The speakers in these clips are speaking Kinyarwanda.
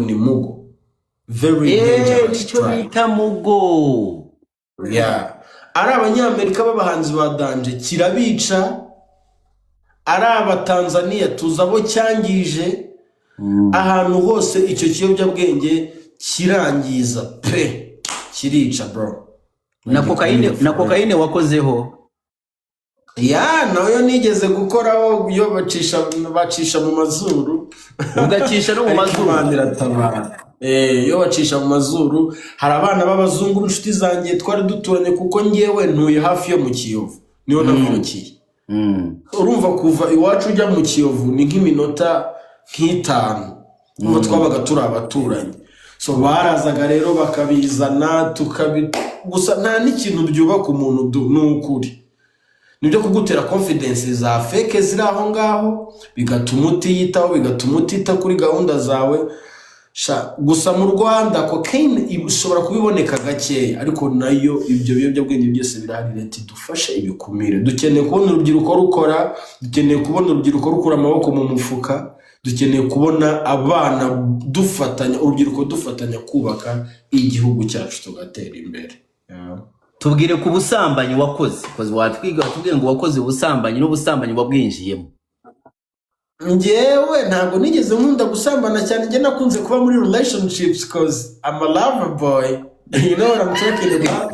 ni mugo, very dangerous nicyo tribe. bita mugo. Yeah, ari abanyamerika b'abahanzi ba danje kirabica, ari abatanzania tuzi abo cyangije, ahantu hose icyo kiyobyabwenge kirangiza pe, kirica bro. Na kokaine wakozeho? Ya nayo nigeze gukoraho, iyo bacisha mu mazuru, ugacisha no mu mazuru. Iyo bacisha mu mazuru, hari abana b'abazungu inshuti zanjye twari duturanye, kuko ngewe ntuye hafi yo mu Kiyovu, niho navukiye. Urumva kuva iwacu ujya mu Kiyovu ni nk'iminota nk'itanu, ubwo twabaga turi abaturanyi. So barazaga rero bakabizana gusa nta n'ikintu byubaka umuntu n'ukuri. Nibyo kugutera confidence za fake ziri aho ngaho, bigatuma utiyitaho, bigatuma utita kuri gahunda zawe. Gusa mu Rwanda cocaine ishobora kubiboneka gakeya, ariko nayo ibyo biyobyabwenge byose birahari. Leta dufashe ibikumire. Dukeneye kubona urubyiruko rukora, dukeneye kubona urubyiruko rukura amaboko mu mufuka, dukeneye kubona abana dufatanya, urubyiruko dufatanya kubaka igihugu cyacu tugatera imbere. Tubwire ku busambanyi wakoze, koze watubwire ngo wakoze ubusambanyi n'ubusambanyi wabwinjiyemo. Ngewe ntabwo nigeze nkunda gusambana cyane, nge nakunze kuba muri relationships cause I'm a lover boy. You know what I'm talking about?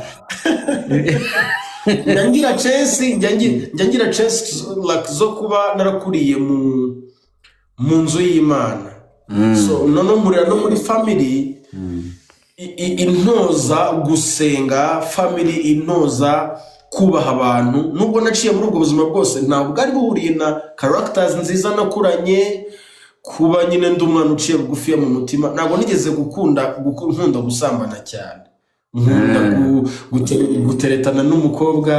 Ngira chance like zo kuba narakuriye mu nzu y'Imana. So nono muri family intoza gusenga, family intoza kubaha abantu. Nubwo naciye muri ubwo buzima bwose, ntabwo bwari buhuriye na characters nziza nakuranye, kuba nyine ndi umwana uciye bugufi mu mutima. Ntabwo nigeze nkunda gusambana cyane. Nkunda guteretana n'umukobwa,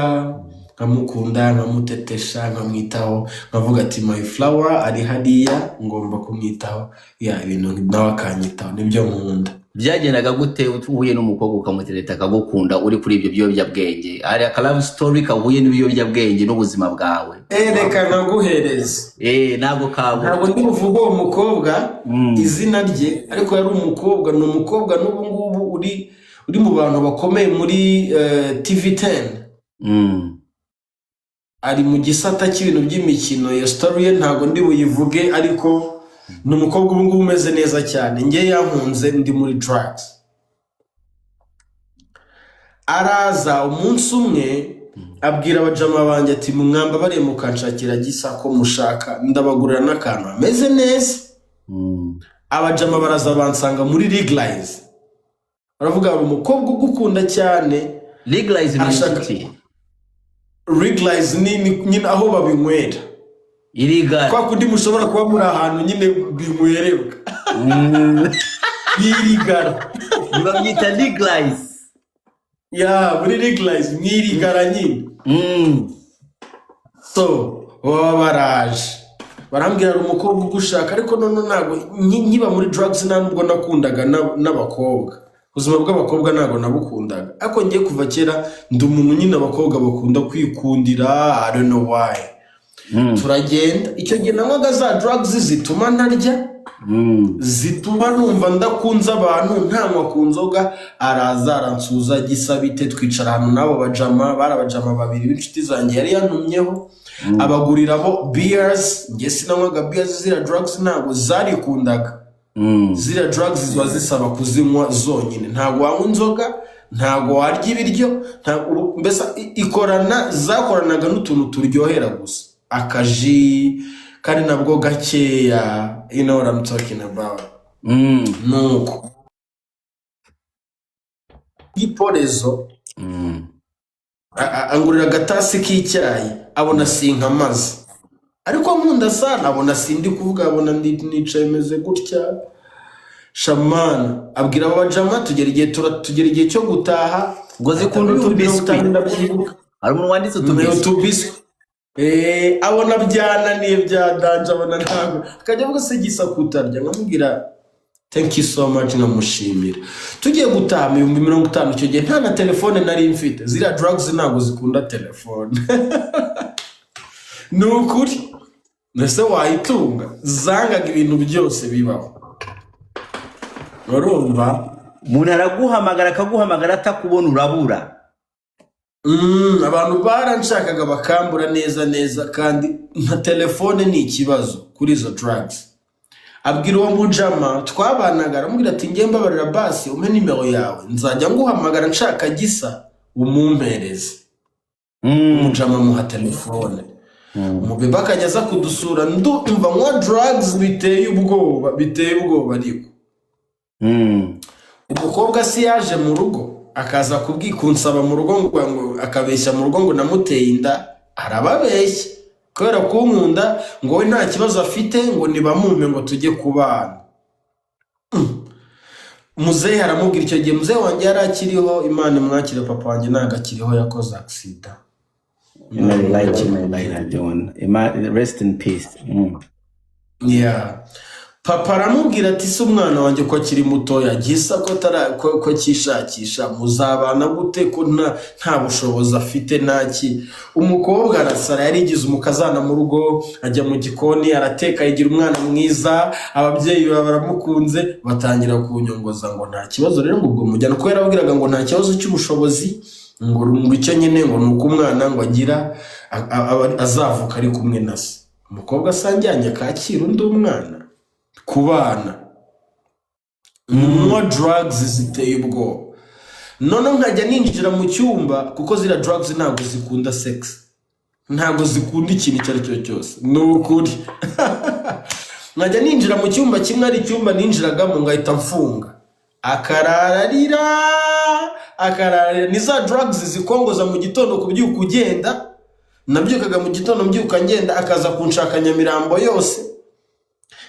nkamukunda, nkamutetesha, nkamwitaho, nkavuga ati my flower ari hariya ngomba kumwitaho, ibintu nawe akanyitaho, nibyo nkunda. Byagendaga gute uhuye n'umukobwa ukamutereta akagukunda uri kuri ibyo biyobyabwenge? Ari aka love story kahuye n'ibiyobyabwenge n'ubuzima bwawe? Reka naguhereza. Ntabwo ndi buvuga uwo mukobwa izina rye, ariko yari umukobwa, ni umukobwa n'ubu ngubu uri mu bantu bakomeye muri TV10. Ari mu gisata cy'ibintu by'imikino. Ya story ye ntabwo ndi buyivuge, ariko ni umukobwa ubu ngubu umeze neza cyane. Nge yankunze ndi muri drugs. Araza umunsi umwe abwira abajama banjye ati mwamba bare mukanshakira gisa ko mushaka, ndabagurira n'akantu ameze neza. Abajama baraza bansanga muri Legalize, baravuga ngo umukobwa ugukunda cyane. Legalize ni Legalize ni nyine aho babinywera. Illegal. Kwa kundi mushobora kuba muri ahantu nyine binywerebwa. Illegal. Babyita Legalize. Muri Legalize mwirigara nyine. So baraje barambwira umukobwa ugushaka, ariko none ntago nkiba muri drugs, ntabwo nakundaga n'abakobwa. Ubuzima bw'abakobwa ntago nabukundaga, ariko ngiye kuva kera ndi umuntu nyine abakobwa bakunda kwikundira. I don't know why. Turagenda, icyo gihe nanywaga za drugs zituma ntarya, zituma numva ndakunze abantu, ntanywa ku nzoga. Araza aransuza gisa bite, twicara ahantu n'abo bajama, barabajama babiri b'inshuti zanjye yari yantumyeho, abagurira bo beers. Nge sinanywaga beers, zira drugs ntabwo zarikundaga. Zira drugs ziba zisaba kuzinywa zonyine, ntabwo wanywa inzoga, ntabwo warya ibiryo, mbese zakoranaga n'utuntu turyohera gusa, akaji kandi nabwo gakeya. You know what I'm talking about? Nuko iporezo angurira agatasi k'icyayi, abona sinkamaze, ariko nkunda sana, abona sindi kuvuga, abona nicaye meze gutya. Shamana abwira abajama tugera igihe cyo gutaha, ngo zikunda utubiswi. Hari umuntu wanditse utubiswi. Abona byananiye byadanje, abona ntabwo, akajya avuga se gisa kutarya. Nkamubwira thank you so much, namushimira. Tugiye gutaha 50,000 icyo gihe nta na telefone nari mfite. Zira drugs ntabwo zikunda telefone. Nukuri nese wayitunga, zangaga ibintu byose bibaho. urumva umuntu araguhamagara akaguhamagara atakubona urabura. abantu baranshakaga bakambura neza kandi na telefone ni ikibazo kuri izo drugs. Abwira uwo mujama twabanaga aramubwira ati ngiye mbabarira basi umpe nimero yawe nzajya nguhamagara nshaka gisa umumpereze. Umujama muha telefone. Umubebe akajya aza kudusura ndumva mwa drugs biteye ubwoba ariko. Umukobwa si yaje mu rugo akaza kunsaba mu rugo ngo akabeshya mu rugo ngo namuteye inda, arababeshya kubera kunkunda ngo we nta kibazo afite ngo nibamume ngo tujye kubana. Muzehe aramubwira icyo gihe muzehe wanjye yari akiriho, Imana imwakire, papa wanjye ntabwo akiriho, yakoze accident. Rest in peace. Yeah. Papa aramubwira ati se umwana wanjye ko akiri mutoya gisa ko kishakisha muzabana gute ko nta bushobozi afite ntaki. Umukobwa arasara, yarigize umukazana mu rugo, ajya mu gikoni arateka, yigira umwana mwiza, ababyeyi baramukunze, batangira kunyongoza ngo nta kibazo rero ngo ubwo mujyana, ko yarabwiraga ngo nta kibazo cy'ubushobozi, ngo icyo nyine ngo nuko umwana ngo agira azavuka ari kumwe na se. Umukobwa asanjyanye Kacyiru undi umwana kubana mwa drugs ziteye ubwoba. None nkajya ninjira mu cyumba kuko zira drugs ntabwo zikunda sex, ntabwo zikunda ikintu icyo ari cyo cyose, nukuri. Nkajya ninjira mu cyumba kimwe, ari icyumba ninjiragamo ngahita mfunga, akarararira ni za drugs zikongoza mu gitondo kubyuka ugenda. Nabyukaga mu gitondo mbyuka ngenda, akaza kunshaka Nyamirambo yose,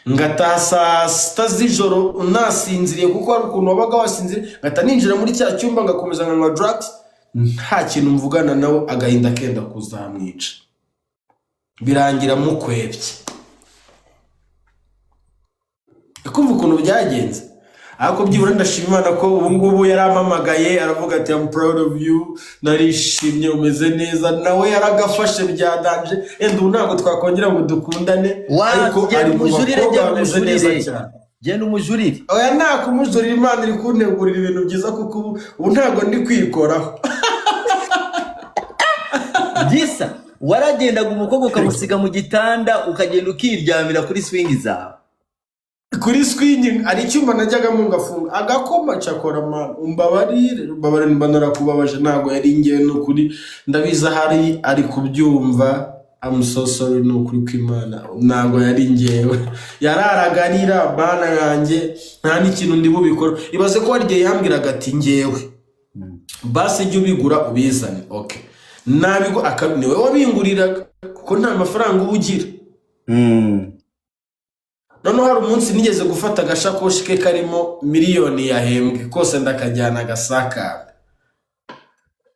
ngataha saa 6 z'ijoro nasinziriye kuko hari ukuntu wabaga wasinziriye, ngata ninjira muri cya cyumba ngakomeza nkanywa drugs, nta kintu mvugana nawe, agahinda kenda kuzamwica, birangira mukwebye. Kumva ukuntu byagenze. Ariko byibura ndashima Imana ko ubu ngubu yarampamagaye aravuga ati I'm proud of you, narishimye, umeze neza, nawe yaragafashe byadanje, ubu ntabwo twakongera ngo dukundane, ariko ari mu bakobwa bameze neza cyane. Genda umujurire. Oya nta kumujurira, Imana iri kuntegurira ibintu byiza kuko ubu ntabwo ndi kwikoraho. Gisa waragendaga umukobwa ukamusiga mu gitanda ukagenda ukiryamira kuri swing zawe. Kuri swing ari icyumba najyagamo ngafunga agakoma cakora man, umbabarire mba narakubabaje, ntabwo yari ngiye n'ukuri ndabiza hari ari kubyumva. I'm so sorry n'ukuri kw'Imana, ntabwo yari ngewe, yararaganira bana yanjye nta n'ikintu ndi bubikora. Ibaze ko hari igihe yambwiraga ati ngewe basi jya ubigura ubizane, okay nabigo niwe wabinguriraga kuko nta mafaranga uba ugira. Noneho hari umunsi nigeze gufata agashakoshi ke karimo miliyoni yahembwe kose ndakajyana agasakara,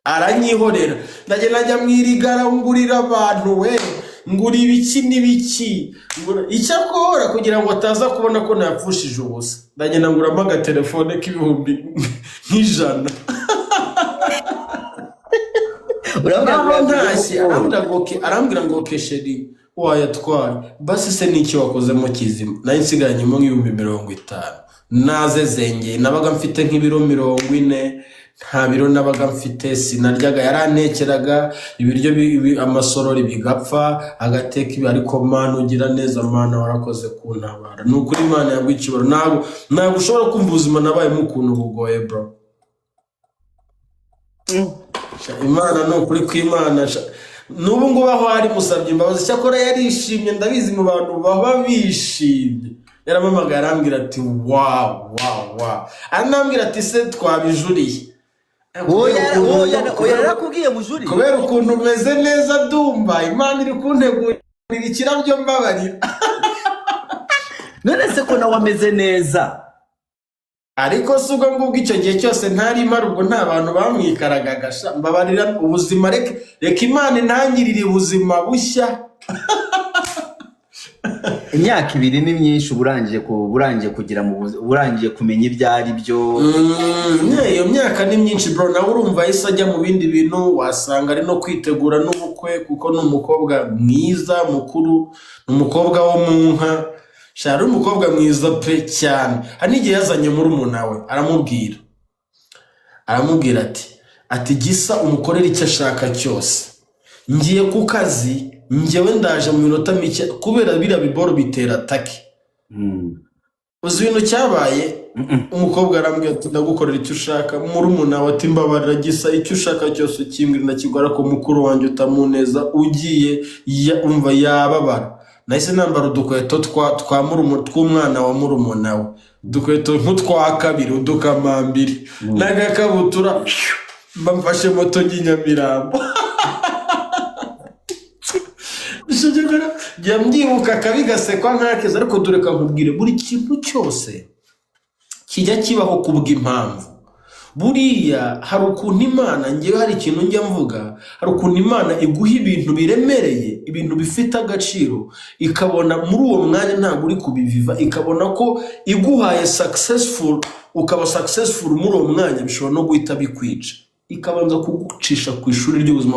aranyihorera, ndagenda njya mwirigara ngurira abantu, we ngura ibiki n'ibiki, icyakora kugira ngo ataza kubona ko napfushije ubusa, ndagenda nguramo agatelefone k'ibihumbi nk'ijana. Arambwira ngo kesheri wayatwaye, basi se n'icyo wakozemo kizima. Nari nsigaranyemo nk'ibihumbi 50, naze zengeye, nabaga mfite nk'ibiro 40, nta biro nabaga mfite, sinaryaga, yarantekeraga ibiryo amasorori bigapfa, agateka ibi, ariko Mana ugira neza, Mana warakoze kuntabara, n'ukuri Imana yagwikibaro. Ntabwo ushobora kumva ubuzima nabayemo ukuntu bugoye bro. Imana n'ukuri kw'Imana, n'ubu ngubu aho ari musabye imbabazi, cyakora yarishimye, ndabizi mu bantu baba bishimye. Yaramamagaye arambwira ati wow, anambwira ati se twabijuriye. Oya yarakubwiye mujuri kubera ukuntu umeze neza, ndumva Imana iri kuntegurira ikirabyo mbabarira. None se ko nawe ameze neza, ariko si ubwo ngubwo icyo gihe cyose ntari mara, ubwo nta bantu bamwikaraga, mbabarira ubuzima, reka Imana intangirire ubuzima bushya. Imyaka 2 ni myinshi, uburangiye kugira uburangiye kumenya ibyo ari byo. Iyo myaka ni myinshi bro, nawe urumva yahise ajya mu bindi bintu, wasanga ari no kwitegura n'ubukwe kuko ni umukobwa mwiza mukuru, umukobwa wo mu nka. shari umukobwa mwiza pe cyane. Hari n'igihe yazanye murumuna we aramubwira ati Gisa umukorera icyo ashaka cyose, ngiye ku kazi, njyewe ndaje mu minota mike kubera biriya biboro bitera taki. Uzi ibintu cyabaye? Umukobwa arambwira ati ndagukorera icyo ushaka. Murumuna we ati mbabarira Gisa, icyo ushaka cyose ukimbwira ndakigora, ko mukuru wanjye utamuneza ugiye umva yababara. Nahise nambara udukweto tw'umwana wa murumuna we, udukweto nk'utwa kabiri, udukamambiri n'agakabutura, mbamfashe moto y'Inyamirambo. Jya mbyibuka kabi gasekwa nkakeza, ariko dore nkubwire buri kintu cyose kijya kibaho kubw'impamvu. Buriya hari ukuntu Imana, ngewe hari ikintu njya mvuga, hari ukuntu Imana iguha ibintu biremereye, ibintu bifite agaciro, ikabona muri uwo mwanya ntabwo uri kubiviva, ikabona ko iguhaye successful, ukaba successful muri uwo mwanya, bishobora no guhita bikwica, ikabanza kugucisha ku ishuri ry'ubuzima